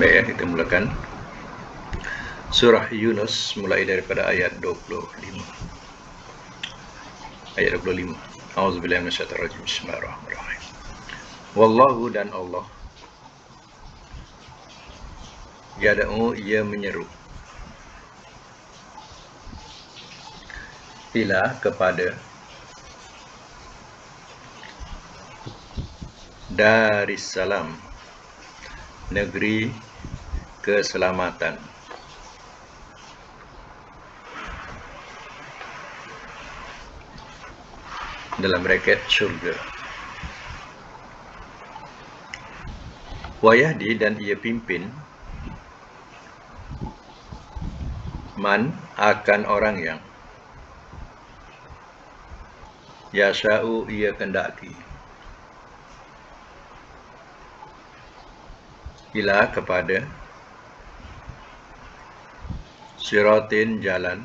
Baik ya, kita mulakan surah Yunus mulai daripada ayat 25. Ayat 25. A'udzubillahi minasyaitonir rajim. Bismillahirrahmanirrahim. Wallahu, dan Allah, yad'u, ia menyeru, ila, kepada, Darissalam, negeri keselamatan, dalam braket syurga. Wayahdi, dan ia pimpin, man, akan orang yang, yasha'u, ia kendaki, ila, kepada, siratin, jalan,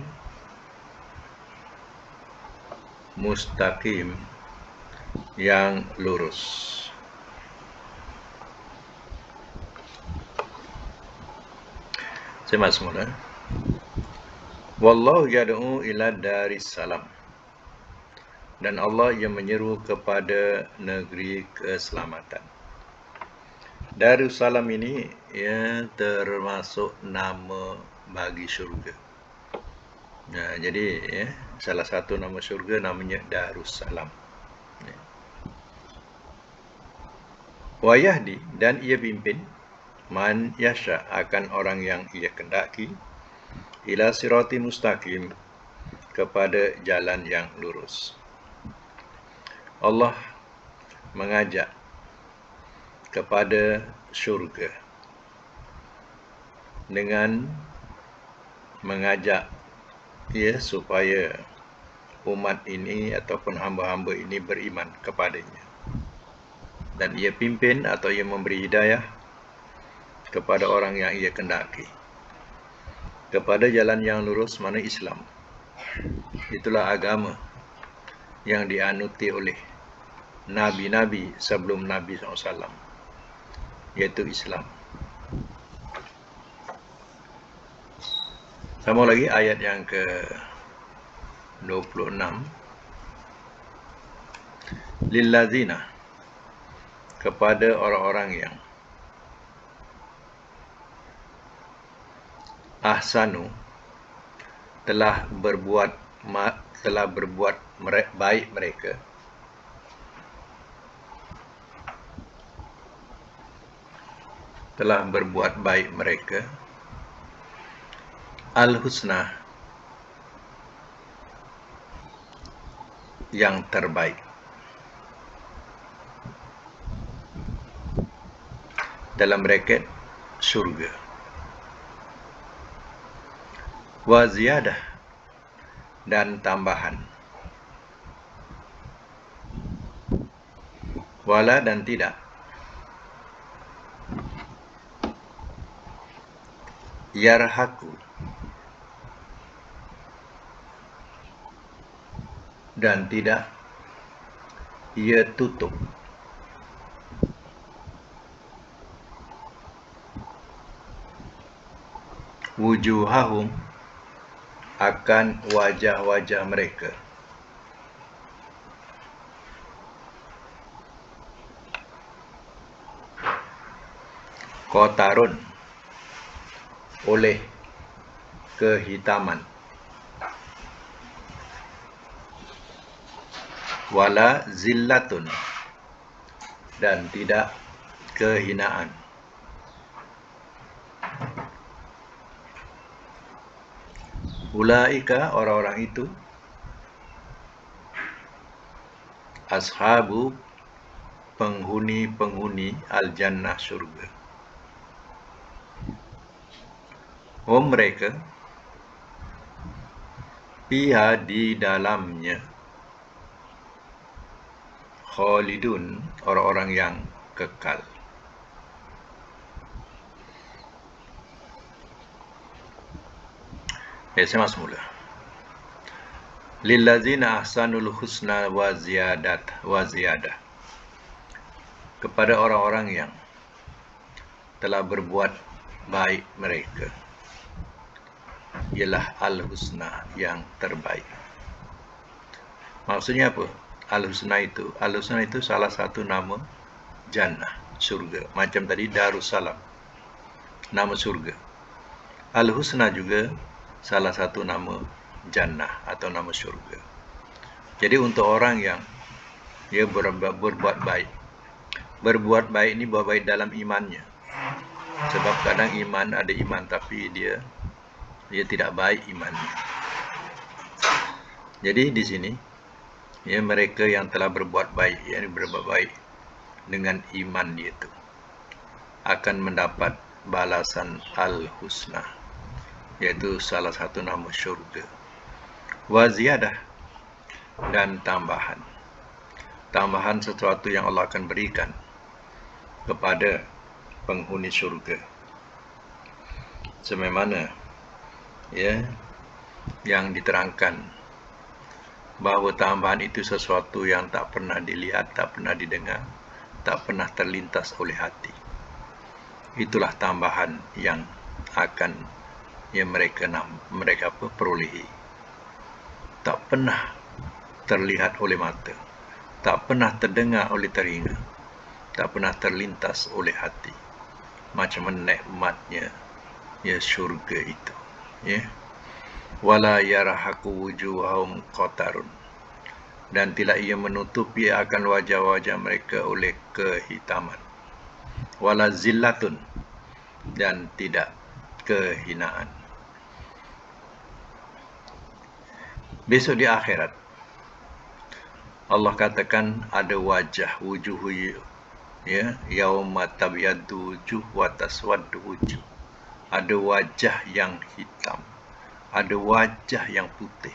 mustaqim, yang lurus. Semak semula. Wallahu yad'u ila Darissalam, dan Allah yang menyeru kepada negeri keselamatan. Darussalam ini ya termasuk nama bagi syurga. Nah, jadi ya, salah satu nama syurga namanya Darussalam. Ya. Wayahdi, dan ia pimpin, man yasha, akan orang yang ia kendaki, ila sirati mustaqim, kepada jalan yang lurus. Allah mengajak kepada syurga dengan mengajak supaya umat ini ataupun hamba-hamba ini beriman kepadanya, dan ia pimpin atau ia memberi hidayah kepada orang yang ia kendaki kepada jalan yang lurus, mana Islam. Itulah agama yang dianuti oleh nabi-nabi sebelum Nabi SAW, yaitu Islam. Sama lagi ayat yang ke-26. Lillazina, kepada orang-orang yang, ahsanu, telah berbuat baik mereka, al-husna, yang terbaik, dalam braket syurga, wa ziyadah, dan tambahan, wala, dan tidak, yarhaku, dan tidak ia tutup, wujuhahum, akan wajah-wajah mereka, qatarun, oleh kehitaman, wala zillatun, dan tidak kehinaan. Ulaika, orang-orang itu, ashabu, penghuni al-jannah, surga. Mereka, fiha, di dalamnya, khalidun, orang-orang yang kekal. Semak semula. Lillazina ahsanul husna wa ziyadah, kepada orang-orang yang telah berbuat baik mereka ialah Al-Husna, yang terbaik. Maksudnya apa? Al-Husna itu salah satu nama Jannah, surga. Macam tadi Darussalam, nama surga. Al-Husna juga salah satu nama Jannah atau nama surga. Jadi untuk orang yang dia berbuat baik. Berbuat baik ini buat baik dalam imannya. Sebab kadang iman ada iman tapi dia tidak baik imannya. Jadi di sini ya, mereka yang telah berbuat baik, berbuat baik dengan iman dia itu akan mendapat balasan Al-Husna, yaitu salah satu nama syurga. Wa ziyadah, dan tambahan. Tambahan sesuatu yang Allah akan berikan kepada penghuni syurga. Sebagaimana ya yang diterangkan bahawa tambahan itu sesuatu yang tak pernah dilihat, tak pernah didengar, tak pernah terlintas oleh hati. Itulah tambahan yang akan mereka perolehi. Tak pernah terlihat oleh mata, tak pernah terdengar oleh telinga, tak pernah terlintas oleh hati. Macam mana nikmatnya ya syurga itu, ya. Wala yarhaqu wujuhahum qatarun, dan tidak ia menutupi akan wajah-wajah mereka oleh kehitaman. Wala zillatun, dan tidak kehinaan. Besok di akhirat Allah katakan ada wajah, wujuh, ya, yauma tabyaddu wujuh wa taswaddu wujuh. Ada wajah yang hitam, ada wajah yang putih.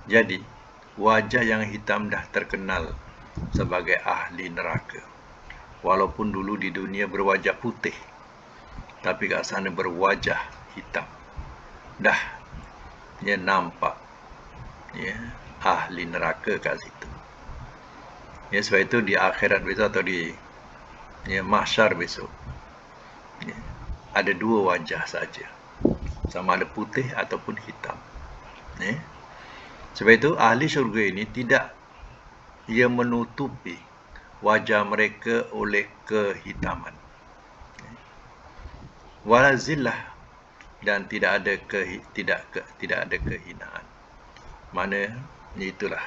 Jadi wajah yang hitam dah terkenal sebagai ahli neraka. Walaupun dulu di dunia berwajah putih, tapi kat sana berwajah hitam. Dah dia nampak ya ahli neraka kat situ. Ya, sebab itu di akhirat besok atau di mahsyar besok, ya, ada dua wajah saja, sama ada putih ataupun hitam. Ya. Sebab itu ahli syurga ini tidak ia menutupi wajah mereka oleh kehitaman. Wala zillah, dan tidak ada kehinaan. Mana itulah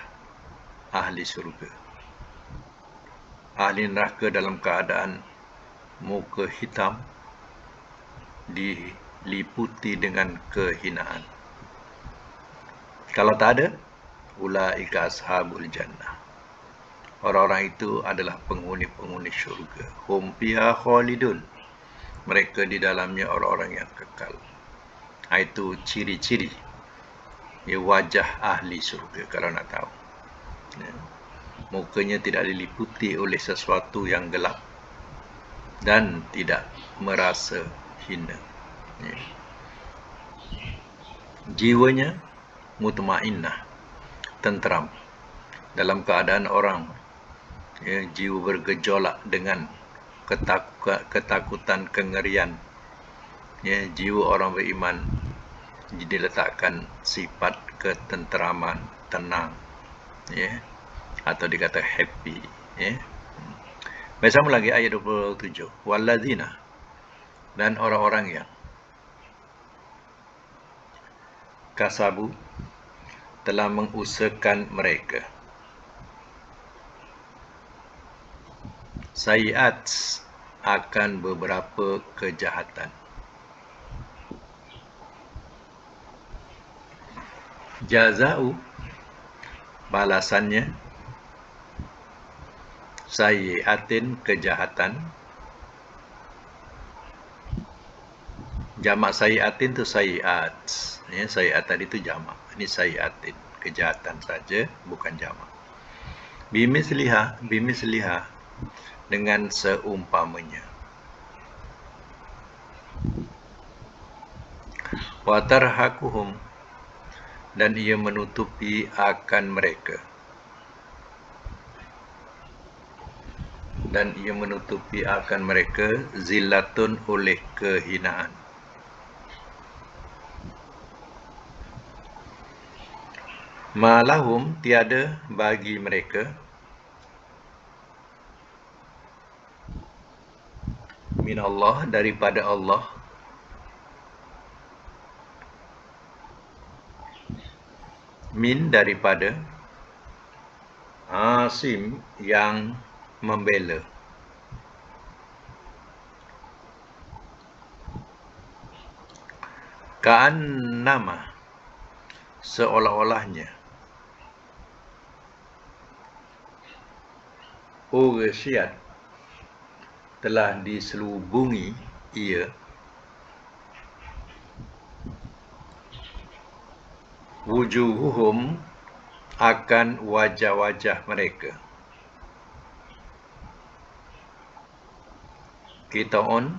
ahli syurga. Ahli neraka dalam keadaan muka hitam diliputi dengan kehinaan. Kalau tak ada, ulaika ashabul jannah. Orang-orang itu adalah penghuni-penghuni syurga. Hum fiha khalidun. Mereka di dalamnya orang-orang yang kekal. Itu ciri-ciri ya wajah ahli syurga kalau nak tahu. Ya. Mukanya tidak diliputi oleh sesuatu yang gelap dan tidak merasa hina. Ya. Jiwanya mutmainnah, tenteram. Dalam keadaan orang ya, jiwa bergejolak dengan ketakutan, kengerian. Ya, jiwa orang beriman diletakkan sifat ketenteraman, tenang, ya, atau dikata happy, ya. Bersama lagi ayat 27. Walladzina, dan orang-orang yang kasabu, telah mengusahakan mereka sayiat, akan beberapa kejahatan. Jaza'u, balasannya, sayiatin, kejahatan. Jamak sayiatin tu sayiat. Ya, sayiat tadi tu jamak. Ini sayiatin, kejahatan saja, bukan jamak. Bimisliha, dengan seumpamanya. Wa tarhaquhum, dan ia menutupi akan mereka dan ia menutupi akan mereka zillatun oleh kehinaan. Malahum tiada bagi mereka min Allah daripada Allah min daripada asim yang membela. Ka'annama seolah-olahnya ughsyiyat telah diselubungi ia wujuhuhum akan wajah-wajah mereka. Qita'un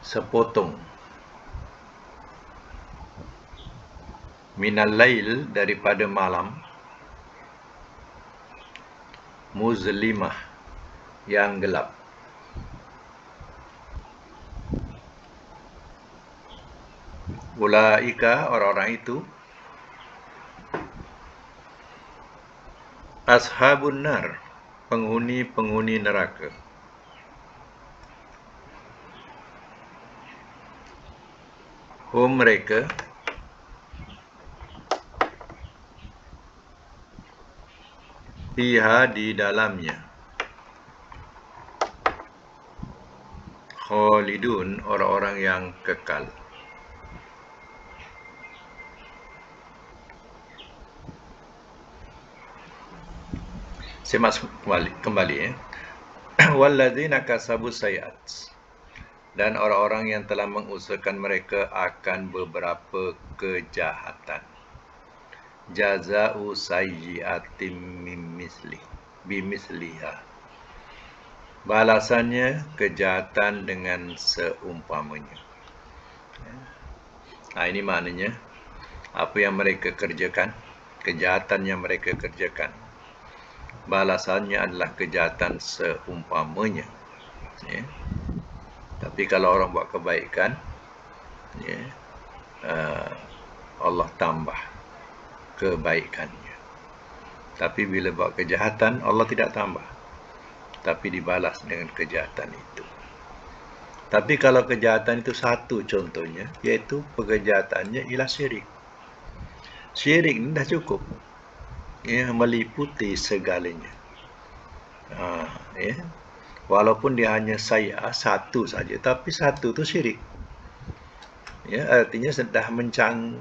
sepotong minal lail daripada malam muzlimah yang gelap. Ulaika orang-orang itu ashabun nar penghuni neraka. Hum mereka fiha di dalamnya khalidun orang-orang yang kekal. Saya masuk kembali ya. Walladzina kasabus sayiat, dan orang-orang yang telah mengusahakan mereka akan beberapa kejahatan. Jaza'u sayyi'atim bimisliha, balasannya kejahatan dengan seumpamanya. Ini maknanya apa yang mereka kerjakan, kejahatan yang mereka kerjakan, balasannya adalah kejahatan seumpamanya. Tapi kalau orang buat kebaikan, Allah tambah kebaikannya. Tapi bila buat kejahatan, Allah tidak tambah, tapi dibalas dengan kejahatan itu. Tapi kalau kejahatan itu satu contohnya, iaitu kejahatannya ialah syirik. Syirik ini dah cukup, meliputi segalanya. Walaupun dia hanya satu saja, tapi satu itu syirik. Artinya sudah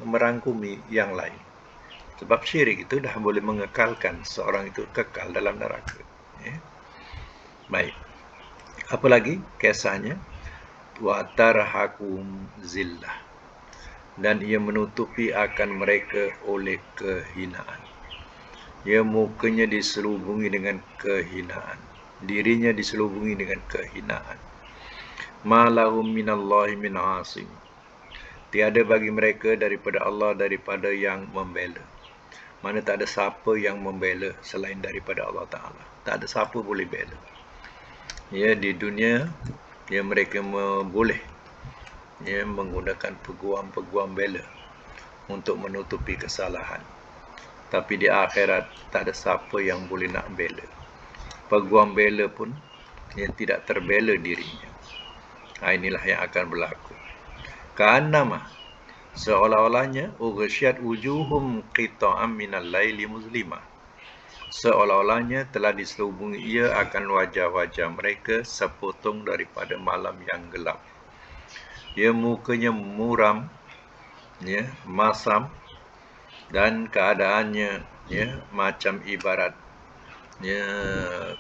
merangkumi yang lain. Sebab syirik itu dah boleh mengekalkan seorang itu kekal dalam neraka. Baik. Apa lagi kisahnya? Wa tarhakum zillah, dan ia menutupi akan mereka oleh kehinaan. Mukanya diselubungi dengan kehinaan, dirinya diselubungi dengan kehinaan. Ma lahum minallahi min asim, tiada bagi mereka daripada Allah daripada yang membela. Mana tak ada siapa yang membela selain daripada Allah Ta'ala. Tak ada siapa boleh bela. Di dunia, mereka boleh menggunakan peguam-peguam bela untuk menutupi kesalahan. Tapi di akhirat, tak ada siapa yang boleh nak bela. Peguam bela pun tidak terbela dirinya. Inilah yang akan berlaku. Ka'annama, seolah-olahnya ughsyiyat wujuhum qita'am minal laili muzlimah, seolah-olahnya telah diselubungi ia akan wajah-wajah mereka sepotong daripada malam yang gelap. Mukanya muram, masam, dan keadaannya macam ibarat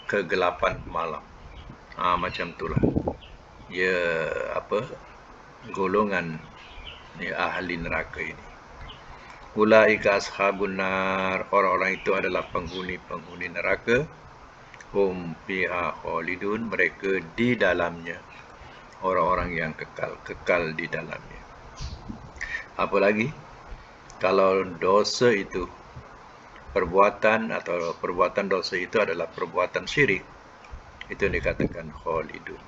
kegelapan malam. Macam itulah golongan ahli neraka ini. Ulaika ashabun nar, orang-orang itu adalah penghuni neraka. Hum fiha khalidun, mereka di dalamnya orang-orang yang kekal di dalamnya. Apalagi kalau dosa itu perbuatan atau perbuatan dosa itu adalah perbuatan syirik, itu yang dikatakan khalidun,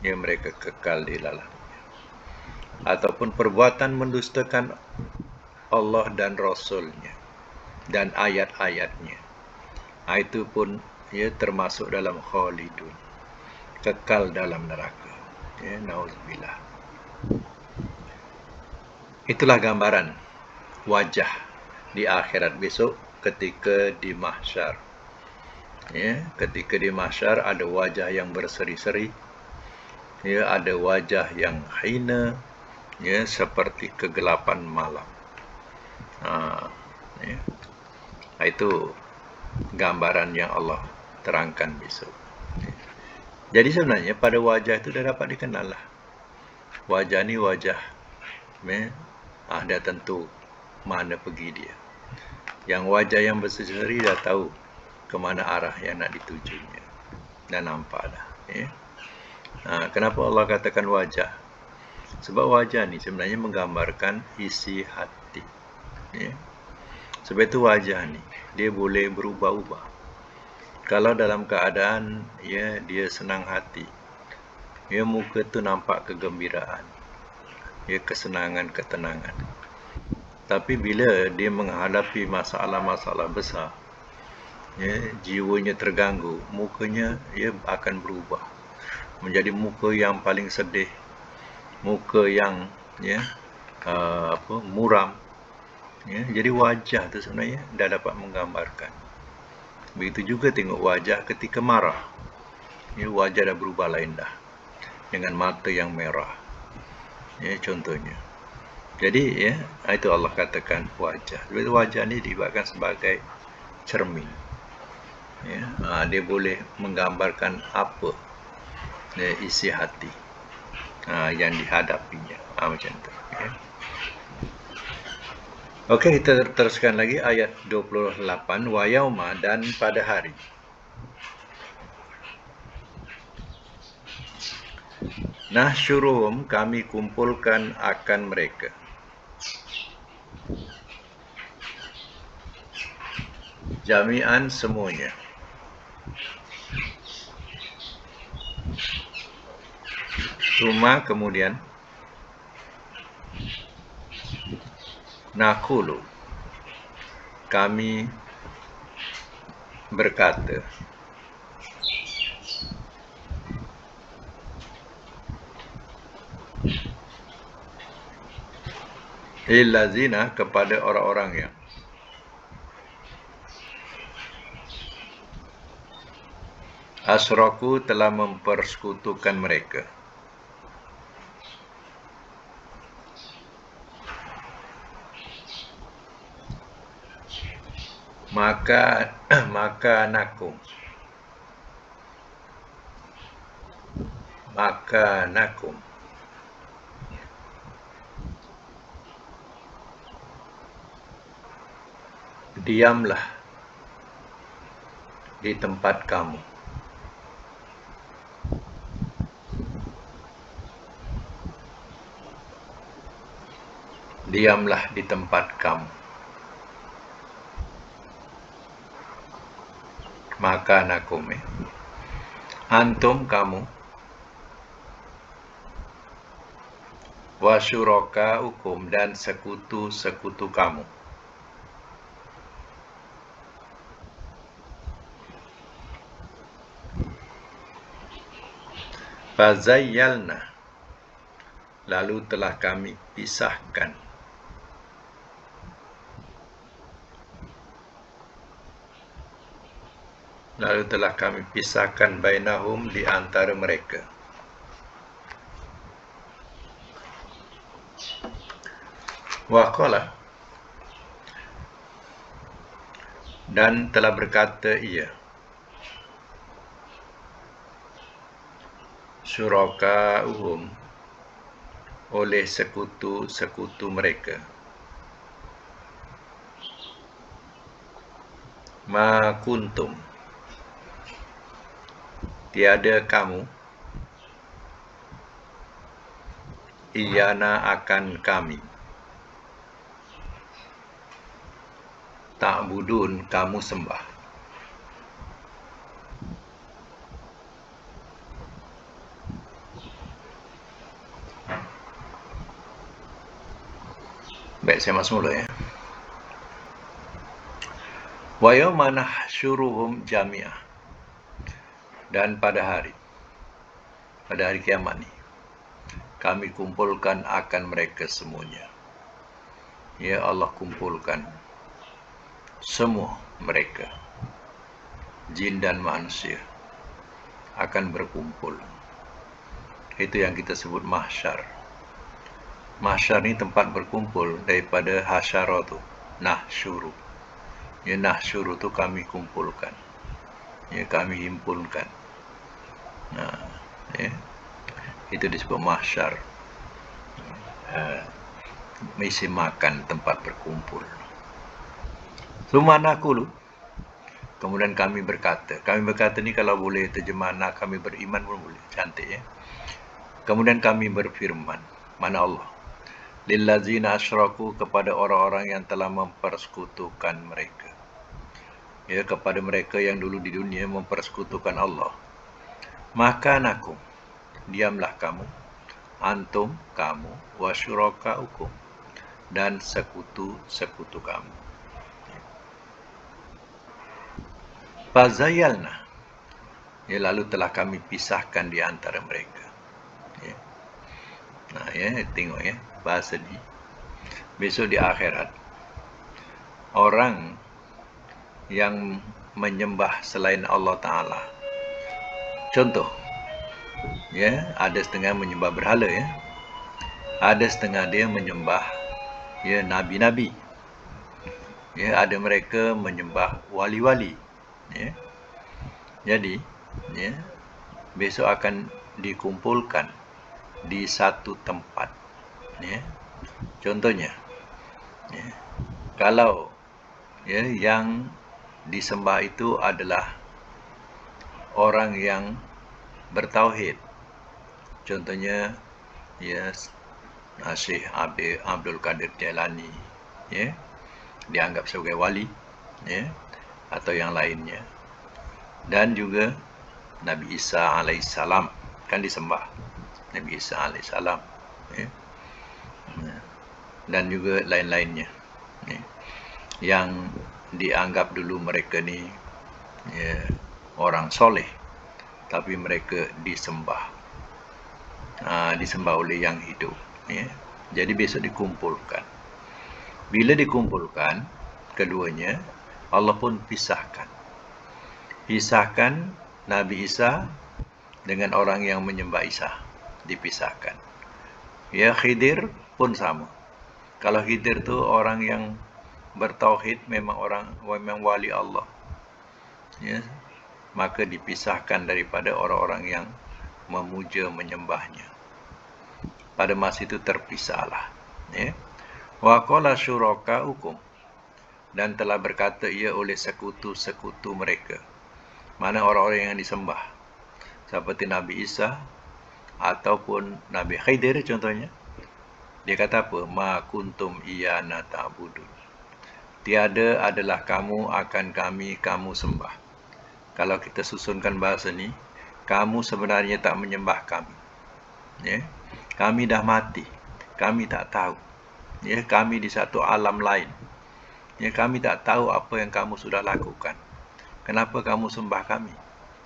ya mereka kekal di dalam. Ataupun perbuatan mendustakan Allah dan Rasulnya dan ayat-ayatnya, itu pun ya termasuk dalam khalidun, kekal dalam neraka, ya, nauzubillah. Itulah gambaran wajah di akhirat besok ketika di mahsyar. Ya, ketika di mahsyar ada wajah yang berseri-seri, ya, ada wajah yang hina, ya, seperti kegelapan malam. Ya. Itu gambaran yang Allah terangkan besok. Jadi sebenarnya pada wajah itu dah dapat dikenal lah. Wajah ni wajah, ya, dah tentu mana pergi dia. Yang wajah yang berseri-seri dah tahu ke mana arah yang nak ditujunya. Dah nampak dah. Ya. Kenapa Allah katakan wajah? Sebab wajah ni sebenarnya menggambarkan isi hati. Ya. Sebab itu wajah ni dia boleh berubah-ubah. Kalau dalam keadaan ya dia senang hati, ya muka tu nampak kegembiraan, ya kesenangan, ketenangan. Tapi bila dia menghadapi masalah-masalah besar, ya jiwanya terganggu, mukanya ya akan berubah menjadi muka yang paling sedih, muka yang ya muram. Ya, jadi wajah tu sebenarnya dah dapat menggambarkan. Begitu juga tengok wajah ketika marah. Ya, wajah dah berubah lain dah. Dengan mata yang merah. Ya, contohnya. Jadi ya, itu Allah katakan wajah. Jadi wajah ni dibuatkan sebagai cermin. Ya, dia boleh menggambarkan apa ya, isi hati yang dihadapinya. Macam tu. Ya. Okey, kita teruskan lagi ayat 28. Wa yauma, dan pada hari. Nahsyuruhum, kami kumpulkan akan mereka. Jami'an, semuanya. Suma, kemudian. Naqulu, kami berkata. Illazina, kepada orang-orang yang asyraku, telah mempersekutukan mereka. Maka nakum diamlah di tempat kamu. Diamlah di tempat kamu. Maka nakum, antum, kamu, wasyuraka ukum, dan sekutu-sekutu kamu. Fazayyalna, lalu telah kami pisahkan. Lalu telah kami pisahkan bainahum, di antara mereka. Waqala, dan telah berkata ia, syuraka'uhum, oleh sekutu-sekutu mereka. Ma kuntum, tiada kamu, iyana, akan kami, ta'budun, kamu sembah. Baik, saya masuk mula ya. Wa yawma nahsyuruhum jami'ah. Dan pada hari kiamat ni, kami kumpulkan akan mereka semuanya. Ya Allah kumpulkan semua mereka, jin dan manusia akan berkumpul. Itu yang kita sebut mahsyar. Mahsyar ni tempat berkumpul daripada hasyara tu, nahsyuru. Ya, nahsyuru tu kami kumpulkan. Ya, kami himpunkan. Nah, ya. Itu disebut mahsyar. Mesti makan, tempat berkumpul. Sumanakulu. Kemudian kami berkata. Kami berkata ni kalau boleh terjemah kami beriman pun boleh. Cantik ya. Kemudian kami berfirman. Mana Allah? Lillazina asyraku, kepada orang-orang yang telah mempersekutukan mereka. Ya, kepada mereka yang dulu di dunia mempersekutukan Allah. Maka nakum, diamlah kamu, antum, kamu, wasyurakaukum, dan sekutu-sekutu kamu. Fazayalna, ya, lalu telah kami pisahkan di antara mereka. Ya. Nah ya, tengok ya, bahasa ni. Besok di akhirat, orang yang menyembah selain Allah Ta'ala. Contoh, ya, ada setengah menyembah berhala ya. Ada setengah dia menyembah ya nabi-nabi. Ya, ada mereka menyembah wali-wali. Ya. Jadi, ya, besok akan dikumpulkan di satu tempat. Ya. Contohnya, ya, kalau ya yang disembah itu adalah orang yang bertauhid. Contohnya ya Syekh Abdul Qadir Jailani, ya, dianggap sebagai wali, ya, atau yang lainnya. Dan juga Nabi Isa alaihissalam kan disembah. Nabi Isa alaihissalam, ya. Dan juga lain-lainnya, ya, yang dianggap dulu mereka ni ya, orang soleh, tapi mereka disembah, disembah oleh yang hidup. Ya. Jadi besok dikumpulkan. Bila dikumpulkan keduanya, Allah pun pisahkan Nabi Isa dengan orang yang menyembah Isa, dipisahkan. Ya, Khidir pun sama. Kalau Khidir tu orang yang bertauhid, memang wali Allah, ya, maka dipisahkan daripada orang-orang yang memuja menyembahnya. Pada masa itu terpisahlah. Ya. Wa qala syurakaukum, dan telah berkata ia oleh sekutu-sekutu mereka. Mana orang-orang yang disembah, seperti Nabi Isa ataupun Nabi Khidir contohnya. Dia kata apa? Ma kuntum iyana ta'budun. Tiada adalah kamu akan kamu sembah. Kalau kita susunkan bahasa ni, kamu sebenarnya tak menyembah kami. Ya? Kami dah mati. Kami tak tahu. Ya, kami di satu alam lain. Ya, kami tak tahu apa yang kamu sudah lakukan. Kenapa kamu sembah kami?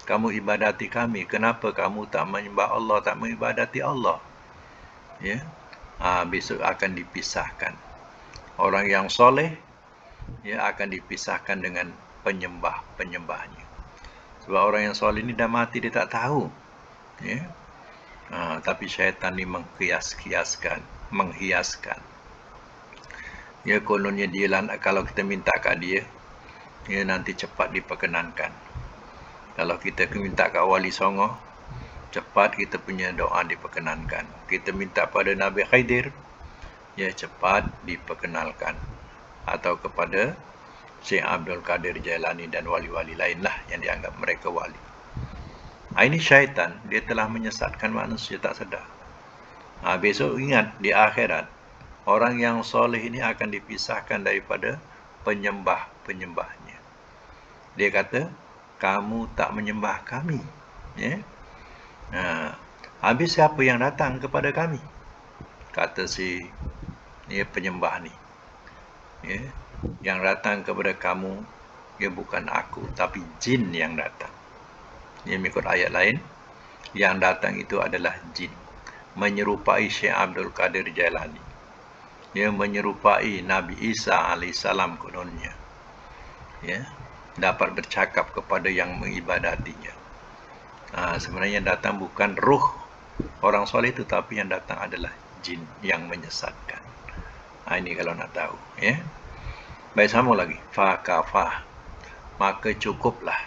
Kamu ibadati kami. Kenapa kamu tak menyembah Allah, tak mengibadati Allah? Ya? Besok akan dipisahkan. Orang yang soleh, ya, akan dipisahkan dengan penyembahnya. Sebab orang yang soleh ni dah mati, dia tak tahu. Ya? Tapi syaitan ni menghiaskan. Ya, kononnya dia lah, kalau kita minta kat dia, ya, nanti cepat diperkenankan. Kalau kita minta kat wali songo, cepat kita punya doa diperkenankan. Kita minta pada Nabi Khidir, ya, cepat diperkenalkan. Atau kepada Syekh Abdul Qadir Jailani dan wali-wali lainlah yang dianggap mereka wali. Ini syaitan, dia telah menyesatkan manusia tak sedar. Besok ingat, di akhirat, orang yang soleh ini akan dipisahkan daripada penyembah penyembahnya. Dia kata, kamu tak menyembah kami. Ya. Habis siapa yang datang kepada kami? Kata si penyembah ni. Ya. Yang datang kepada kamu, dia bukan aku, tapi jin yang datang. Dia mengikut ayat lain, yang datang itu adalah jin. Menyerupai Syekh Abdul Qadir Jailani. Dia menyerupai Nabi Isa AS kononnya. Ya, dapat bercakap kepada yang mengibadatinya. Sebenarnya yang datang bukan ruh orang soleh itu, tapi yang datang adalah jin yang menyesatkan. Ini kalau nak tahu. Ya. Baik, sama lagi. Fakafah. Maka cukuplah.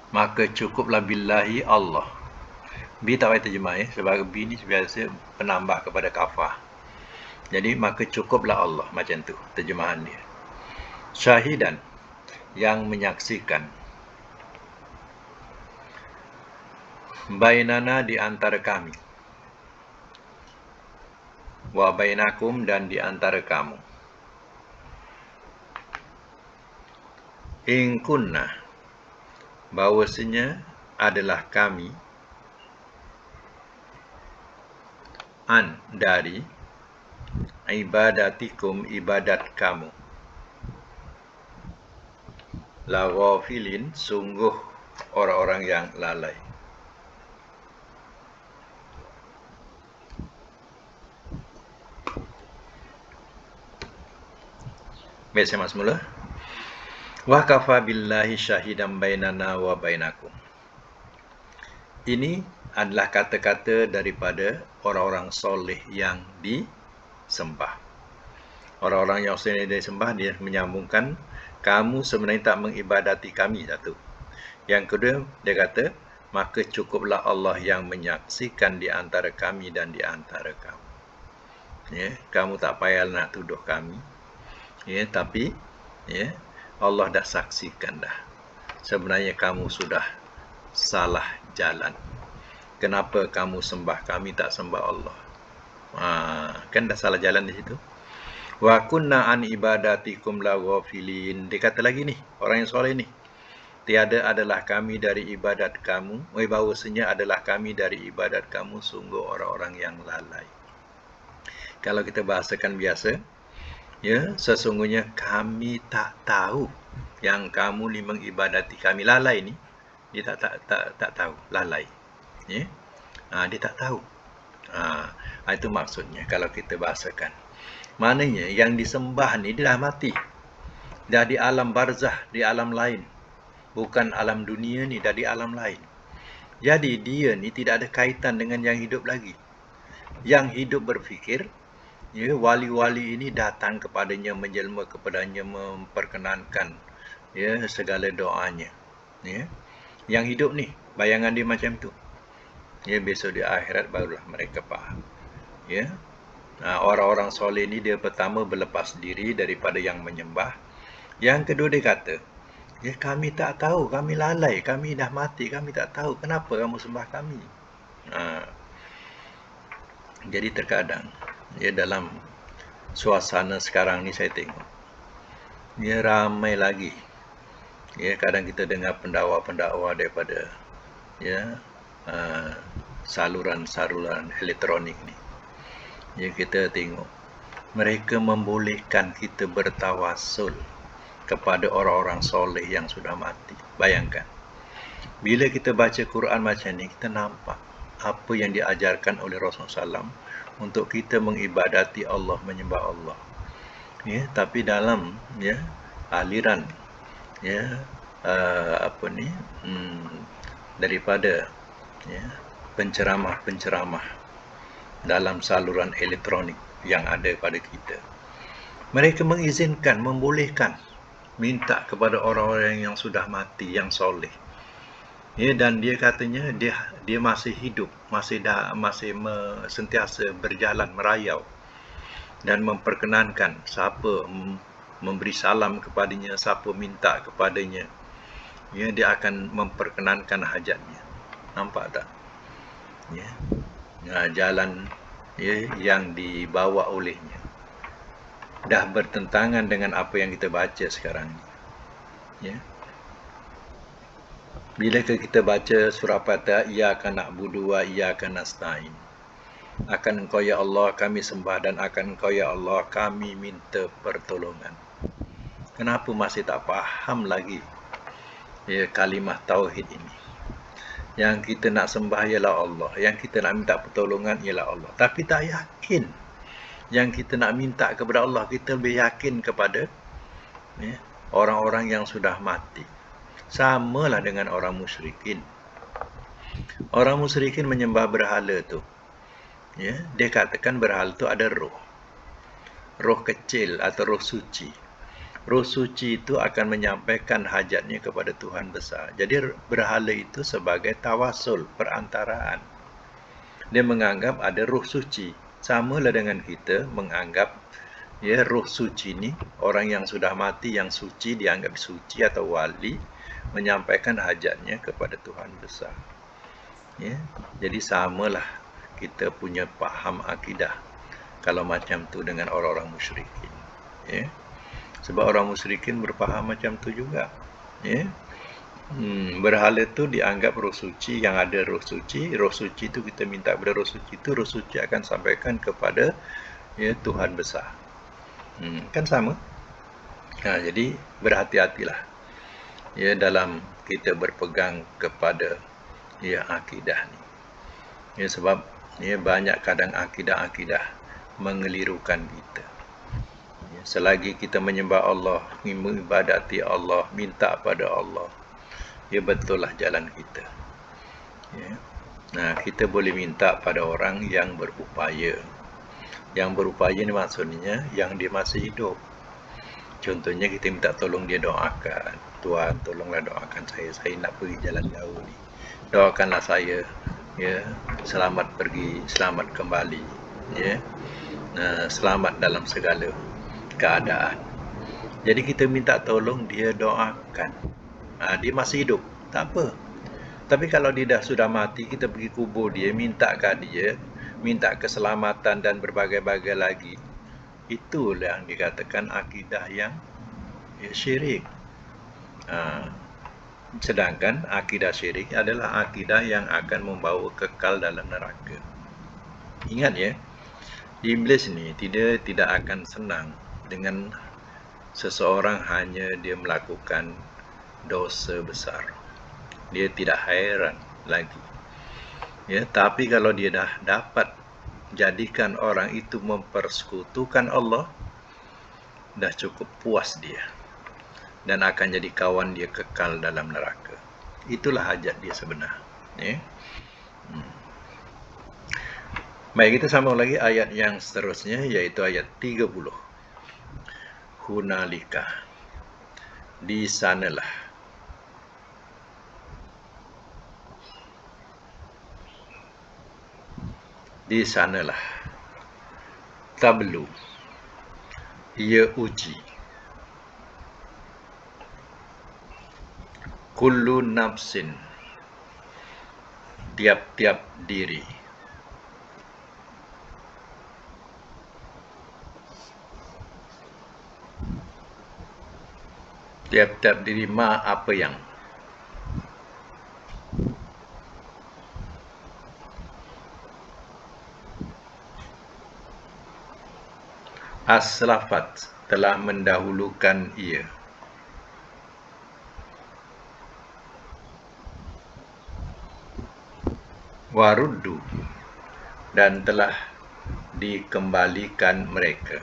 Maka cukuplah billahi Allah. Bi tak payah terjemah sebab bi ni biasa penambah kepada kafah. Jadi maka cukuplah Allah, macam tu terjemahan dia. Syahidan, yang menyaksikan, bainana, di antara kami, wa bainakum, dan di antara kamu. In kunna, bahawasanya adalah kami, an, dari, ibadatikum, ibadat kamu, la ghafilin, sungguh orang-orang yang lalai. Baik, saya masuk mula. Wa kafa billahi syahidan bainana wa bainakum. Ini adalah kata-kata daripada orang-orang soleh yang disembah. Orang-orang yang soleh yang disembah, dia menyambungkan, kamu sebenarnya tak mengibadati kami, satu. Yang kedua, dia kata, maka cukuplah Allah yang menyaksikan di antara kami dan di antara kamu. Ya, kamu tak payah nak tuduh kami. Ya, tapi ya, Allah dah saksikan dah. Sebenarnya kamu sudah salah jalan. Kenapa kamu sembah kami, tak sembah Allah? Kan dah salah jalan di situ. Wa kunna an ibadatikum la ghafilin. Dia kata lagi ni, orang yang soleh ni, tiada adalah kami dari ibadat kamu, bahawasanya adalah kami dari ibadat kamu sungguh orang-orang yang lalai. Kalau kita bahasakan biasa, ya, sesungguhnya kami tak tahu yang kamu ni mengibadati kami. Lalai ni, dia tak tahu, lalai. Ya? Dia tak tahu. Itu maksudnya kalau kita bahasakan. Maknanya yang disembah ni dia dah mati. Dah di alam barzah, di alam lain. Bukan alam dunia ni, dah di alam lain. Jadi dia ni tidak ada kaitan dengan yang hidup lagi. Yang hidup berfikir, ya, wali-wali ini datang kepadanya, menjelma kepadanya, memperkenankan, ya, segala doanya. Ya. Yang hidup ni, bayangan dia macam tu. Ya, besok di akhirat barulah mereka faham. Ya. Orang-orang soleh ni, dia pertama berlepas diri daripada yang menyembah. Yang kedua dia kata, ya, kami tak tahu, kami lalai, kami dah mati, kami tak tahu. Kenapa kamu sembah kami? Jadi terkadang, ya, dalam suasana sekarang ni saya tengok, ya, ramai lagi. Ya, kadang kita dengar pendakwa-pendakwa daripada, ya, saluran-saluran elektronik ni. Ya, kita tengok mereka membolehkan kita bertawasul kepada orang-orang soleh yang sudah mati. Bayangkan, bila kita baca Quran macam ni, kita nampak apa yang diajarkan oleh Rasulullah SAW untuk kita mengibadati Allah, menyembah Allah. Ya, tapi dalam, ya, aliran, ya, daripada, ya, penceramah-penceramah dalam saluran elektronik yang ada pada kita, mereka mengizinkan, membolehkan minta kepada orang-orang yang sudah mati, yang soleh. Ya, dan dia katanya dia masih hidup, masih sentiasa berjalan, merayau, dan memperkenankan siapa memberi salam kepadanya, siapa minta kepadanya, ya, dia akan memperkenankan hajatnya. Nampak tak? Ya, jalan, ya, yang dibawa olehnya. dah bertentangan dengan apa yang kita baca sekarang. Ya. Bila kita baca surah Fatihah, iyyaka na'budu wa iyyaka nasta'in. Akan Engkau ya Allah kami sembah dan akan Engkau ya Allah kami minta pertolongan. Kenapa masih tak faham lagi ya kalimah tauhid ini? Yang kita nak sembah ialah Allah, yang kita nak minta pertolongan ialah Allah. Tapi tak yakin. Yang kita nak minta kepada Allah, kita lebih yakin kepada ya, orang-orang yang sudah mati. Samalah dengan orang musyrikin. Orang musyrikin menyembah berhala tu. Ya, dia katakan berhala tu ada roh. Roh kecil atau roh suci. Roh suci itu akan menyampaikan hajatnya kepada Tuhan besar. Jadi berhala itu sebagai tawasul, perantaraan. Dia menganggap ada roh suci. Samalah dengan kita menganggap ya roh suci ni, orang yang sudah mati yang suci dianggap suci atau wali, menyampaikan hajatnya kepada Tuhan besar. Ya, jadi samalah kita punya faham akidah kalau macam tu dengan orang-orang musyrikin. Ya. Sebab orang musyrikin berfaham macam tu juga. Ya. Berhala tu dianggap roh suci, yang ada roh suci tu kita minta kepada roh suci akan sampaikan kepada ya Tuhan besar. Kan sama. Jadi berhati-hatilah ya dalam kita berpegang kepada ya akidah ni. Ya sebab ya banyak kadang akidah-akidah mengelirukan kita. Ya, selagi kita menyembah Allah, mengibadati Allah, minta pada Allah, ya betullah jalan kita. Ya. Nah, kita boleh minta pada orang yang berupaya. Yang berupaya ni maksudnya yang dia masih hidup. Contohnya kita minta tolong dia doakan. Tuhan, tolonglah doakan saya nak pergi jalan jauh ni. Doakanlah saya ya selamat pergi, selamat kembali, ya. Selamat dalam segala keadaan. Jadi kita minta tolong dia doakan. Dia masih hidup, tak apa. Tapi kalau dia sudah mati, kita pergi kubur dia, minta kat dia, minta keselamatan dan berbagai-bagai lagi. Itulah yang dikatakan akidah yang ya, syirik. Sedangkan akidah syirik adalah akidah yang akan membawa kekal dalam neraka. Ingat ya, iblis ni tidak akan senang dengan seseorang hanya dia melakukan dosa besar. Dia tidak heran lagi. Ya, tapi kalau dia dah dapat jadikan orang itu mempersekutukan Allah, dah cukup puas dia. Dan akan jadi kawan dia kekal dalam neraka. Itulah hajat dia sebenar. Ya. Baik, kita sambung lagi ayat yang seterusnya, iaitu ayat 30. Hunalika. Di sanalah. Di sanalah. Tablu. Ia uji. Kullu nafsin, tiap-tiap diri. Tiap-tiap diri apa yang? Aslafat, telah mendahulukan ia. Waruddu, dan telah dikembalikan mereka.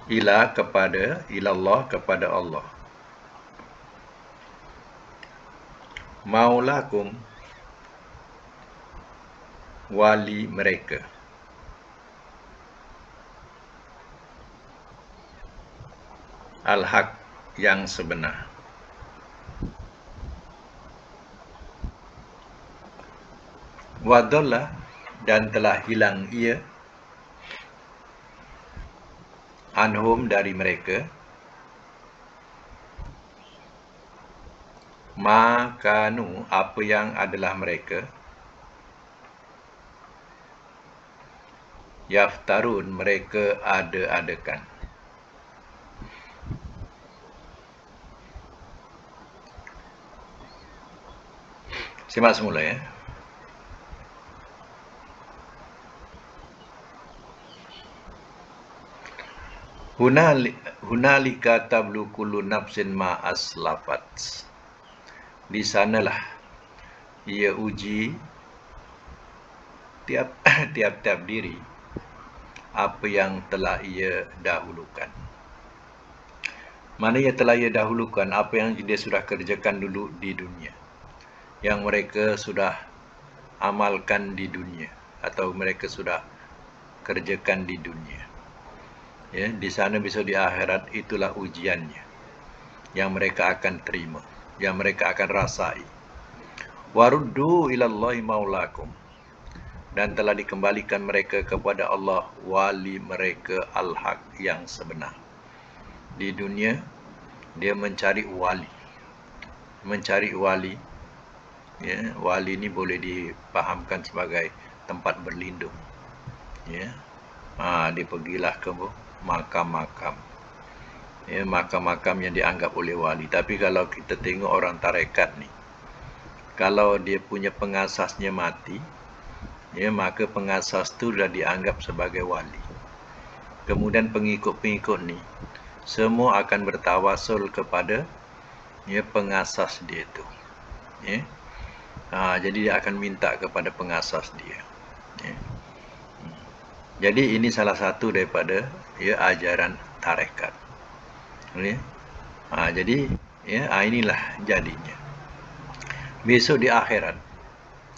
Ilallah, kepada Allah. Maulakum, wali mereka. Al-Haq, yang sebenar. Wadallah, dan telah hilang ia. Anhum, dari mereka. Makanu, apa yang adalah mereka. Yaftarun, mereka ada-adakan. Simak semula ya. Hunalika tablu kullu nafsin ma aslafat. Di sanalah ia uji tiap-tiap diri apa yang telah ia dahulukan. Mana yang telah ia dahulukan, apa yang dia sudah kerjakan dulu di dunia, yang mereka sudah amalkan di dunia atau mereka sudah kerjakan di dunia. Ya, di sana besok di akhirat itulah ujiannya yang mereka akan terima, yang mereka akan rasai. Waruddu ilallahi maulakum, dan telah dikembalikan mereka kepada Allah wali mereka al-haq yang sebenar. Di dunia dia mencari wali. Ya, wali ini boleh dipahamkan sebagai tempat berlindung. Ya, dia pergilah ke makam-makam. Ya, makam-makam yang dianggap oleh wali. Tapi kalau kita tengok orang tarekat ni, kalau dia punya pengasasnya mati, ya, maka pengasas tu dah dianggap sebagai wali. Kemudian pengikut-pengikut ni semua akan bertawasul kepada ya, pengasas dia tu. Ya. Jadi dia akan minta kepada pengasas dia. Ya. Jadi ini salah satu daripada ya, ajaran tarekat. Ya. Jadi ya, inilah jadinya. Besok di akhirat,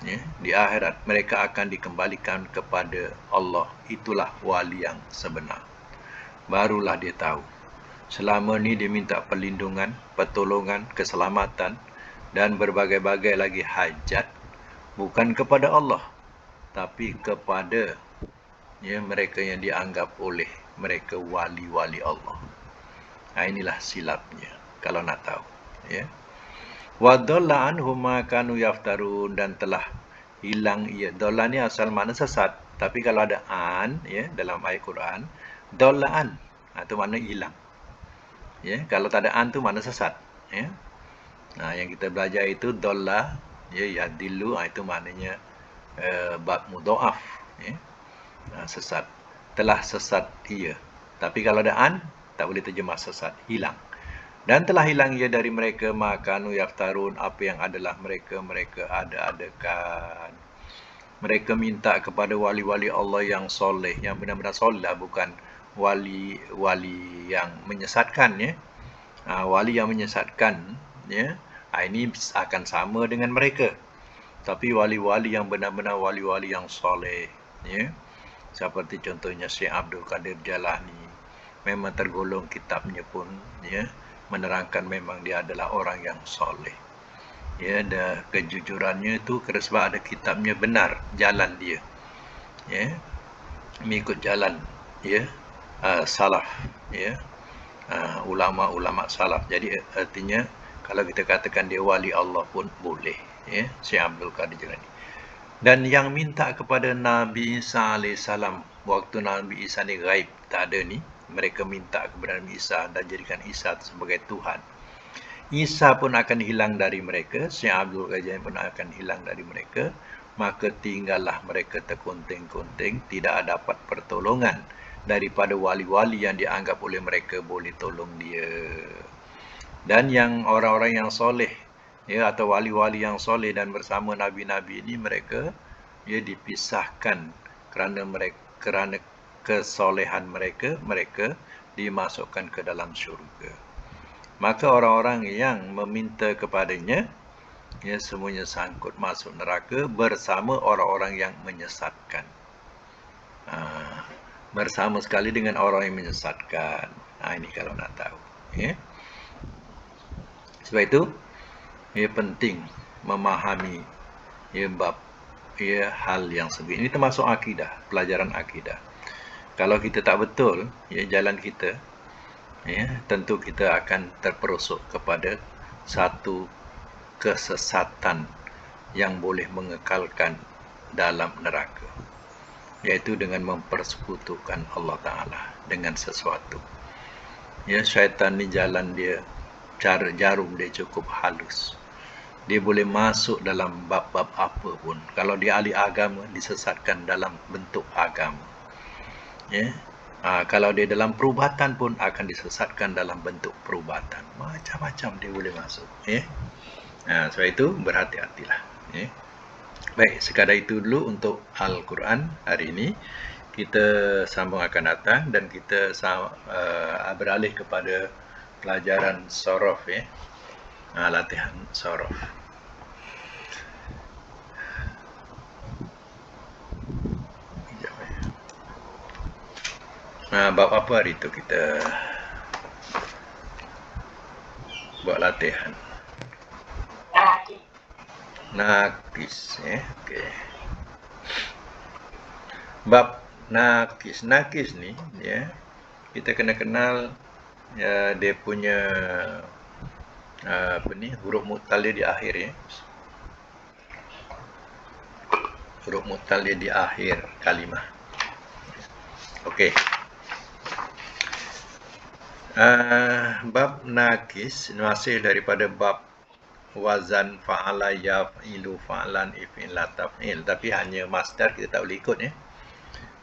ya, di akhirat mereka akan dikembalikan kepada Allah. Itulah wali yang sebenar. Barulah dia tahu. Selama ni dia minta perlindungan, pertolongan, keselamatan dan berbagai-bagai lagi hajat bukan kepada Allah, tapi kepada ya, mereka yang dianggap oleh mereka wali-wali Allah. Inilah silapnya kalau nak tahu. Ya. Wa dhalla anhum ma kanu yaftarun, dan telah hilang ia. Dhalla ni asal makna sesat, tapi kalau ada an ya dalam ayat Quran, dhalla an itu makna hilang. Ya, kalau tak ada an tu makna sesat. Ya. Yang kita belajar itu dhalla ya yadillu, itu maknanya bab mudhaaf ya. Sesat. Telah sesat ia. Tapi kalau ada an tak boleh terjemah sesat, hilang. Dan telah hilang ia dari mereka makanu yaftarun, apa yang adalah mereka ada-adakan. Mereka minta kepada wali-wali Allah yang soleh, yang benar-benar soleh lah, bukan wali yang menyesatkan ya. Wali yang menyesatkan ya, ini akan sama dengan mereka. Tapi wali-wali yang benar-benar wali-wali yang soleh ya. Seperti contohnya Syekh Abdul Qadir Jalani, memang tergolong kitabnya pun ya menerangkan memang dia adalah orang yang soleh. Ya, ada kejujurannya itu kerana sebab ada kitabnya benar jalan dia. Ya, mengikut jalan ya salaf ya. Ulama-ulama salaf. Jadi artinya kalau kita katakan dia wali Allah pun boleh ya, Syekh Abdul Qadir Jalani. Dan yang minta kepada Nabi Isa AS waktu Nabi Isa ni gaib, tak ada ni, mereka minta kepada Nabi Isa dan jadikan Isa sebagai Tuhan. Isa pun akan hilang dari mereka, Syekh Abdul Qadir pun akan hilang dari mereka, maka tinggallah mereka terkunting-kunting, tidak dapat pertolongan daripada wali-wali yang dianggap oleh mereka boleh tolong dia. Dan yang orang-orang yang soleh ya, atau wali-wali yang soleh dan bersama nabi-nabi ini, mereka ya dipisahkan kerana kesolehan mereka dimasukkan ke dalam syurga. Maka orang-orang yang meminta kepadanya ya semuanya sangkut masuk neraka bersama orang-orang yang menyesatkan. Bersama sekali dengan orang yang menyesatkan. Ini kalau nak tahu ya. Sebab itu ia penting memahami ya bab ya hal yang sebegini. Ini termasuk akidah, pelajaran akidah. Kalau kita tak betul ya jalan kita ya, tentu kita akan terperosok kepada satu kesesatan yang boleh mengekalkan dalam neraka. yaitu dengan mempersekutukan Allah Ta'ala dengan sesuatu. Ya, syaitan ni jalan dia, cara jarum dia cukup halus. Dia boleh masuk dalam bab-bab apa pun. Kalau dia ahli agama, disesatkan dalam bentuk agama. Ya. Kalau dia dalam perubatan pun akan disesatkan dalam bentuk perubatan. Macam-macam dia boleh masuk. Ya. Sebab itu berhati-hatilah. Ya. Baik, sekadar itu dulu untuk Al-Quran hari ini. Kita sambung akan datang dan kita beralih kepada pelajaran sorof, ya. Latihan sorof. Bab apa hari itu kita buat latihan? Nakis, ya. Okey. Bab nakis. Nakis ni, ya, kita kena kenal dia punya huruf mu'tal dia di akhir, ya. Huruf mu'tal dia di akhir kalimah. Okey. Bab nakis masih daripada bab wazan fa'ala yaf'ilu fa'lan if'ila taf'il, tapi hanya masdar kita tak boleh ikut, ya.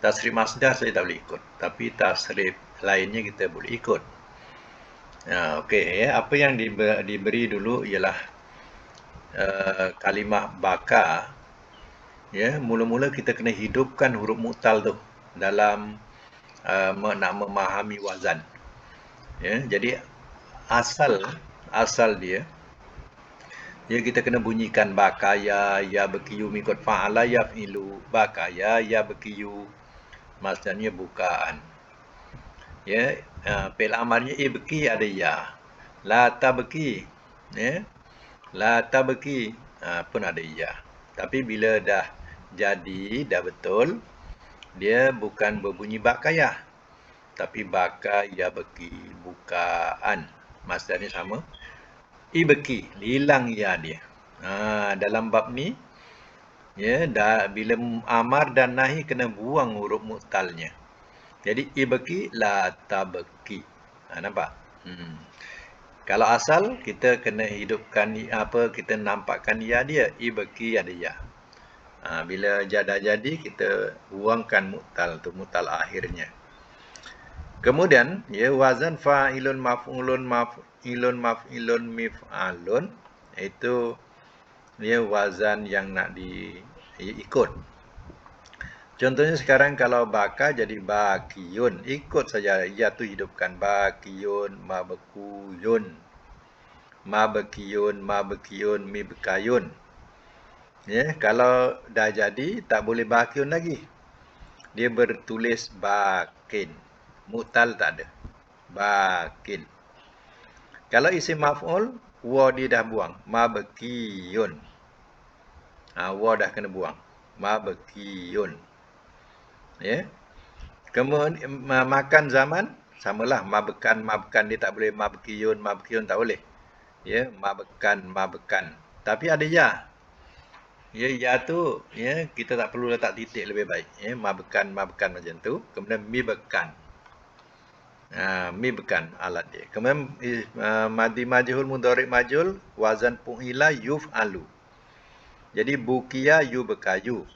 Tasrif masdar saya tak boleh ikut, tapi tasrif lainnya kita boleh ikut. Okey, ya. Apa yang diberi dulu ialah kalimah baka. Ya, mula-mula kita kena hidupkan huruf mu'tal tu dalam nak memahami wazan. Ya, jadi asal dia, ya, kita kena bunyikan bakaya ya bekiyu mikot fa'ala yaf'ilu bakaya ya bekiyu, maksudnya bukaan. Ya, fi'il amarnya ibki ada ya, la tabki, ya, la tabki pun ada ya. Tapi bila dah jadi, dah betul, dia bukan berbunyi bakaya, tapi baka ya beki, bukaan. Maksudnya sama. Ibki, hilang ya dia. Dalam bab ni, ya, bila amar dan nahi kena buang huruf mu'talnya. Jadi ibki la tabki. Nampak? Kalau asal kita kena hidupkan kita nampakkan ya dia, ibki ada ya. Bila dah jadi, kita buangkan mu'tal tu, mu'tal akhirnya. Kemudian, ya, wazan fa'ilun maf'ulun maf'ilun mif'alun, itu dia wazan yang nak diikut. Contohnya sekarang kalau baka jadi bakiyun, ikut saja ya tu hidupkan, bakiyun mabkuyun mabkiyun mibkayun. Ya, kalau dah jadi tak boleh bakiyun lagi, dia bertulis bakin, mu'tal tak ada, bakin. Kalau isim maf'ul, wa dia dah buang, mabkiyun. Wa dah kena buang, mabkiyun. Ya. Kemudian makan zaman samalah, mabkan dia tak boleh, mabkiyun tak boleh. Ya, mabkan. Tapi ada ya. Ya tu, ya, kita tak perlu letak titik, lebih baik. Ya, mabkan macam tu. Kemudian mibkan. Mibkan alat dia. Kemudian madi majhul mudhari majhul wazan fu'ila yuf'alu. Jadi bukiya yubkayu.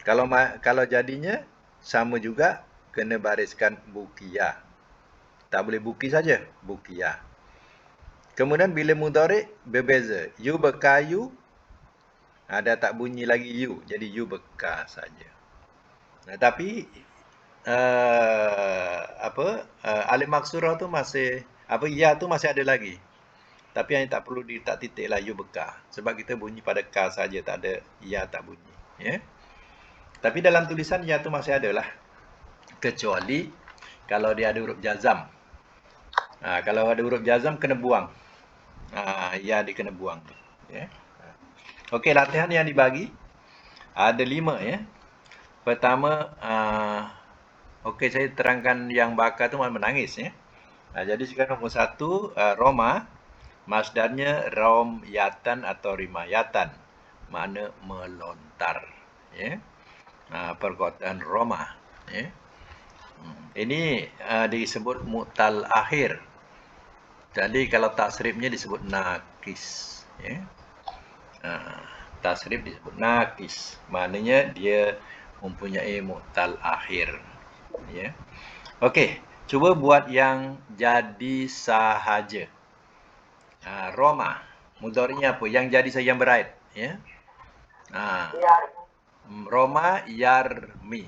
Kalau jadinya sama juga, kena bariskan bukiya. Tak boleh buki saja, bukiya. Kemudian bila mudhari berbeza, yubkayu ada tak bunyi lagi yu, jadi yubka saja. Tapi alif maksurah tu masih, ya tu masih ada lagi. Tapi yang tak perlu ditak titik lah, yubka. Sebab kita bunyi pada ka saja, tak ada ya tak bunyi. Ya. Tapi dalam tulisan ya tu masih ada lah. Kecuali kalau dia ada huruf jazam. Kalau ada huruf jazam kena buang. Ya dia kena buang. Ya. Okey, latihan yang dibagi ada 5, ya. Pertama, okey, saya terangkan yang baka tu menangis, ya. Jadi sekarang nombor 1, Roma, masdarnya romyatan atau rimayatan, makna melontar, ya. perkataan Roma. Ya. Ini disebut mu'tal akhir. Jadi kalau tasrifnya disebut nakis. Ya. Tasrif disebut nakis. Maknanya dia mempunyai mu'tal akhir. Ya. Okey, cuba buat yang jadi sahaja. Roma. Mudhari'nya apa? Yang jadi saja yang beraid. Ya. Roma yarmi.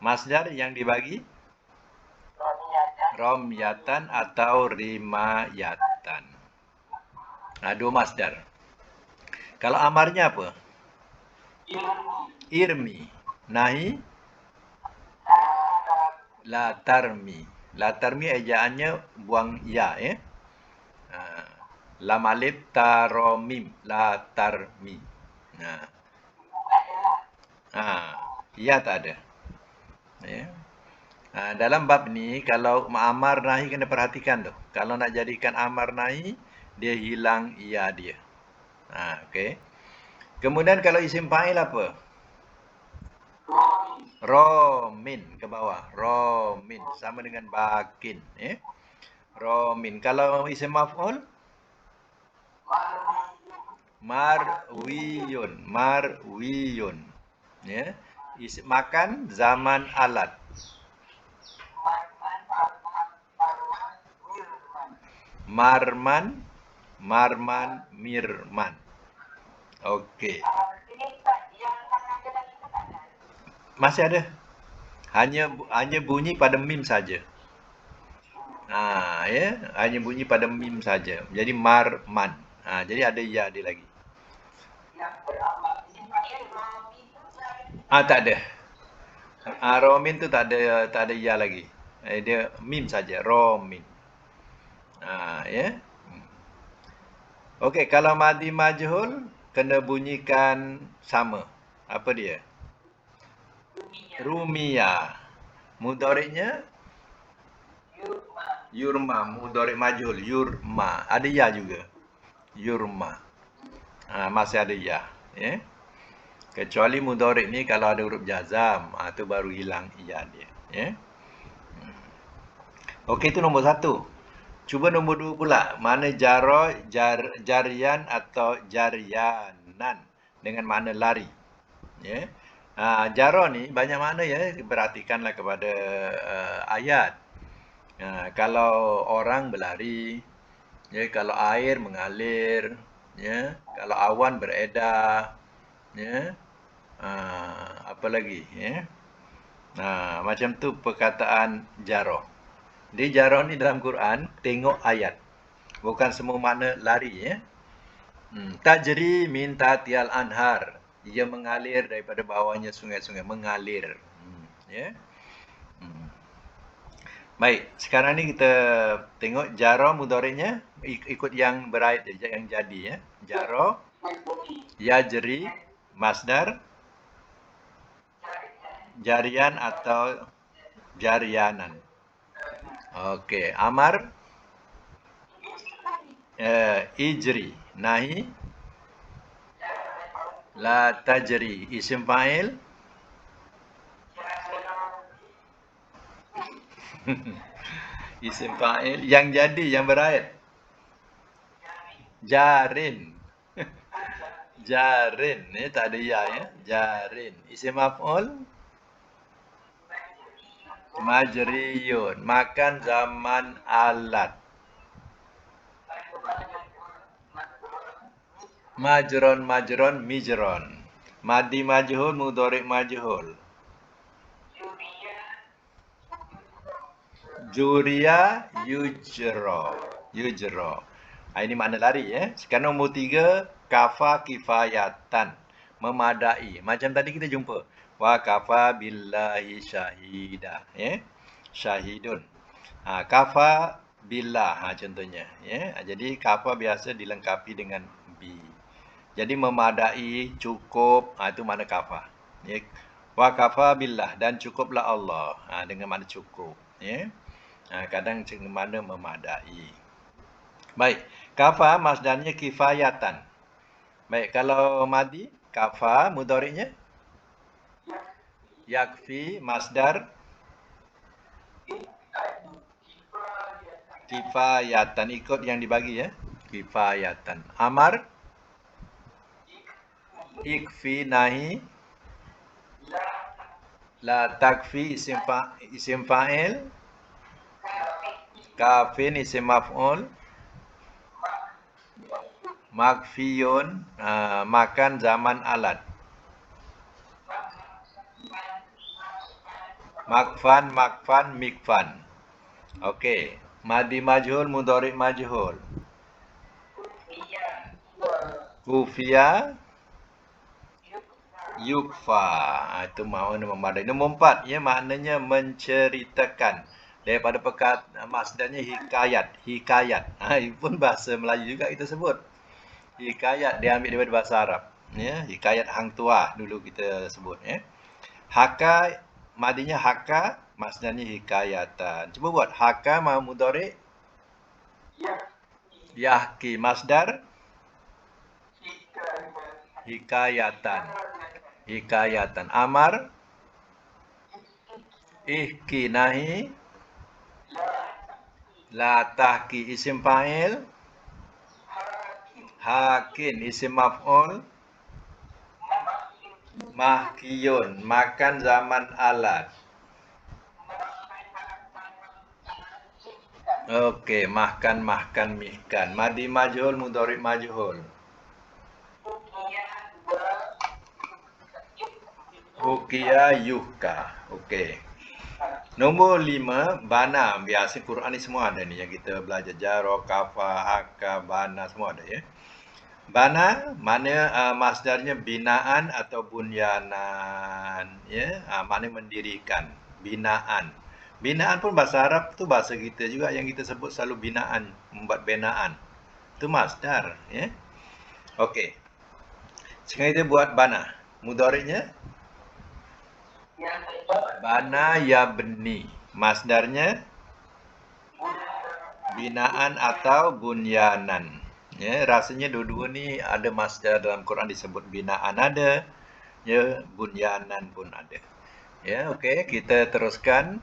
Masdar yang dibagi? Romyatan atau rimayatan. Dua masdar. Kalau amarnya apa? Irmi. Nahi? La tarmi. La tarmi ejaannya buang ya, ya. Lam alif taromim. La tarmi. Ya tak ada. Ya. Dalam bab ni, kalau amar nahi kena perhatikan tu. Kalau nak jadikan amar nahi, dia hilang ya dia. Okey. Kemudian kalau isim fa'il apa? Romin ke bawah. Romin sama dengan bakin, Romin. Kalau isim maf'ul? Marwiyun. Marwiyun. Ya. Isim makan zaman alat. Marman, Marman, Mirman. Okey. Masih ada. Hanya bunyi pada mim saja. Ya, hanya bunyi pada mim saja. Jadi marman. Jadi ada ya dia lagi. Tak ada. Romin tu tak ada ya lagi. Dia mim saja, romin. Ya. Okey, kalau madi majhul kena bunyikan sama. Apa dia? Rumia. Mudhari'nya yurma. Mudhari' majhul, yurma. Ada ya juga. Yurma. Masih ada ya, ya. Kecuali mudhari' ni kalau ada huruf jazam, tu baru hilang ya dia, ya. Okey, itu nombor 1. Cuba nombor 2 pula. Mana jaro, jarian atau jarianan dengan makna lari. Ya. Jaro ni banyak makna ya. Perhatikanlah kepada ayat. Kalau orang berlari, ya, kalau air mengalir, ya, kalau awan beredar, ya. Apa lagi, ya. Macam tu perkataan jaro. Di jaro ni dalam Quran, tengok ayat. Bukan semua makna lari, ya. Tajri min tahtial anhar. Ia mengalir daripada bawahnya sungai-sungai. Mengalir. Ya. Baik, sekarang ni kita tengok jaro mudhari'nya ikut yang beraid saja, yang jadi, ya. Jaro, yajri, masdar, jarian atau jarianan. Okey, amar, ijri, nahi, la tajri, isim fa'il, isim fa'il yang jadi, yang beraid. Jarin. Jarin, tak ada ya, ya. Jarin. Isim maf'ul, majriyun. Makan zaman alat. Majron, majron, mijron. Madi majhul, mudhari' majhul. Juria, yujro. Yujro. Ini makna lari, ya. Sekarang nombor 3, kafa kifayatan. Memadai. Macam tadi kita jumpa. Wa kafa billahi syahida. Ya. Syahidun. Kafa billah, contohnya. Ya. Jadi kafa biasa dilengkapi dengan bi. Jadi memadai, cukup, itu makna kafa. Ya. Wa kafa billah, dan cukuplah Allah. Dengan makna cukup. Ya. Kadang dengan makna memadai. Baik, kafa masdarnya kifayatan. Baik, kalau madi, kafa mudhari'nya Yakfi masdar kifayatan, ikut yang dibagi ya. Kifayatan. Amar ikfi nahi la takfi isim fa'il, kafin isim maf'ul, makfiyun makan zaman alat, makfan mikfan. Okey, madi majhul mudhari majhul. Kufiya yukfa. Itu makna memadai. Nombor 4, ya, maknanya menceritakan. Daripada masdarnya hikayat. Ini pun bahasa Melayu juga kita sebut. Hikayat diambil daripada bahasa Arab. Ya, hikayat hang tuah dulu kita sebut ya. Haka madinya haka, masdarnya hikayatan. Cuba buat haka mudhari yahki, masdar hikayatan. Amar ihki nahi la tahki isim fa'il, hakin isim maf'ul, mahkiyun makan zaman alat. Okey, mahkan mihkan. Madi majhul mudhari majhul. Hukiya yuhka. Okey. Nombor 5, bana. Biasa Quran ni semua ada ni yang kita belajar. Jaro, kafa, haka, bana semua ada ya. Bana mana masdarnya binaan atau bunyanan ya. Mana mendirikan, binaan. Binaan pun bahasa Arab tu bahasa kita juga yang kita sebut selalu binaan, membuat binaan. Itu masdar ya. Okey. Sekarang kita buat bana. Mudhari'nya bana yabni. Masdarnya binaan atau bunyanan. Ya, rasanya dua-dua ni ada masdar dalam Quran disebut binaan ada, ya, bunyanan pun ada. Ya, okey, kita teruskan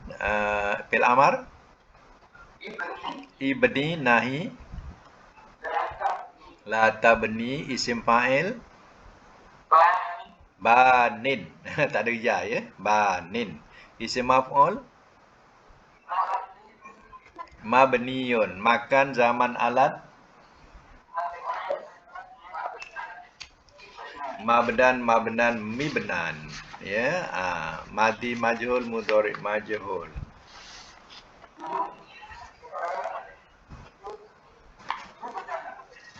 fil amar ibni nahi la tabni isim fa'il banin. Tak ada ya ya, banin. Isim maf'ul mabniyun makan zaman alat, mabnan mibnan ya. Madi majhul mudhari majhul.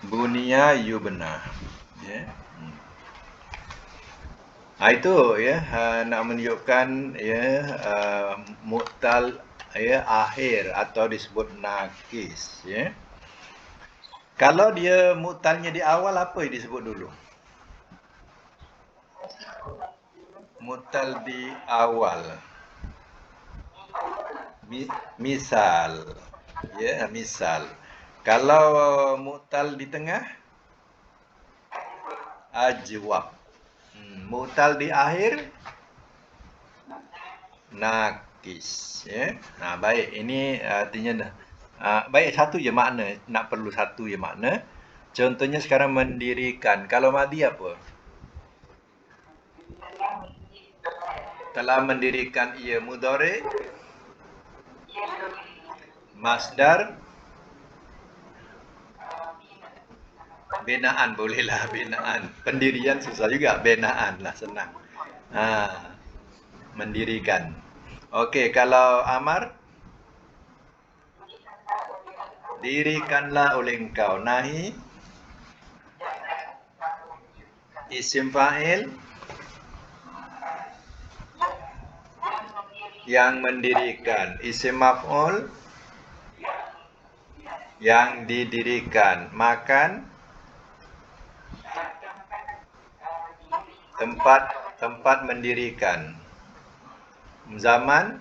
Bunia yubna ya. Itu ya, nak menunjukkan ya mu'tal ya akhir atau disebut nakis ya. Kalau dia mu'talnya di awal, apa yang disebut dulu? Mu'tal di awal. Misal. Ya, misal. Kalau mu'tal di tengah, ajwab. Mu'tal di akhir, nakis ya. Baik, ini artinya baik, satu je makna, nak perlu satu je makna. Contohnya sekarang mendirikan. Kalau madi apa? Telah mendirikan ia. Mudhari masdar binaan, bolehlah binaan. Pendirian susah juga, binaan lah senang. Mendirikan. Okey, kalau amar dirikanlah oleh engkau. Nahi isim fa'il yang mendirikan, isim maf'ul yang didirikan, makan tempat mendirikan, zaman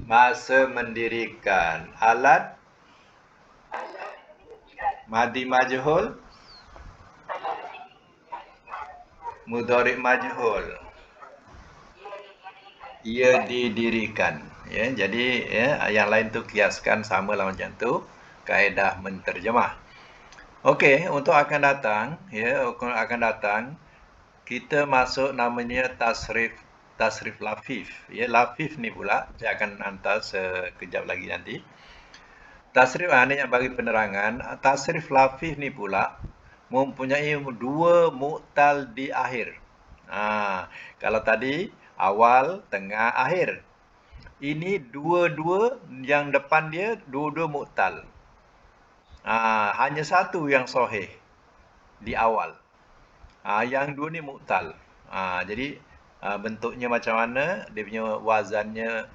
masa mendirikan, alat madi majhul mudhari majhul. ia didirikan. Ya, jadi ya, yang lain tu kiaskan sama lah macam tu. Kaedah menterjemah. Okey, untuk akan datang, ya, untuk akan datang, kita masuk namanya tasrif lafif. Ya, lafif ni pula saya akan hantar sekejap lagi nanti. Tasrif ini yang bagi penerangan, tasrif lafif ni pula mempunyai dua mu'tal di akhir. Kalau tadi awal, tengah, akhir. Ini dua-dua yang depan dia dua-dua mu'tal. Hanya satu yang sahih di awal. Yang dua ni mu'tal. Jadi bentuknya macam mana, dia punya wazannya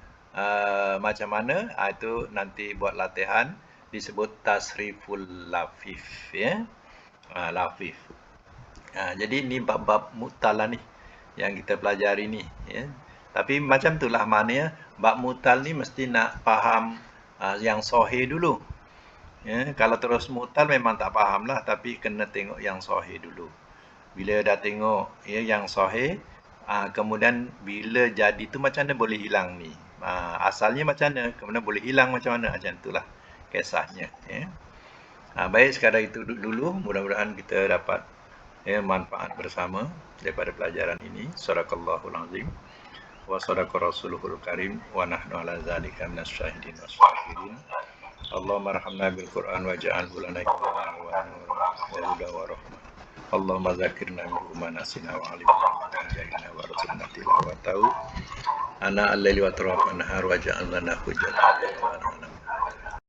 macam mana, itu nanti buat latihan disebut tasriful lafif, ya. Lafif. Jadi ni bab-bab mu'tal lah ni yang kita pelajari ni, ya. Tapi macam itulah maknanya bab mu'tal ni mesti nak faham yang sahih dulu. Ya, kalau terus mu'tal memang tak faham lah, tapi kena tengok yang sahih dulu. Bila dah tengok ya yang sahih, kemudian bila jadi tu macam mana boleh hilang ni? Asalnya macam mana, kemudian boleh hilang macam mana? Macam itulah kisahnya. Ya. Baik, sekadar itu dulu. Mudah-mudahan kita dapat manfaat bersama daripada pelajaran ini. Sadaqallahul azim. Wa sadaqa rasuluhul karim. Wa nahnu ala zalika minas syahidin wa syakirin. Allahumma arhamna bil Qur'an wa ja'alhu lana imaman wa nuran wa huda wa rahmah. Allahumma zakirna minhu ma nasina wa alimna ma jahilna wa rzuqna tilawatahu ana al-laili wa atrafan nahar wa ja'al lana hujjatan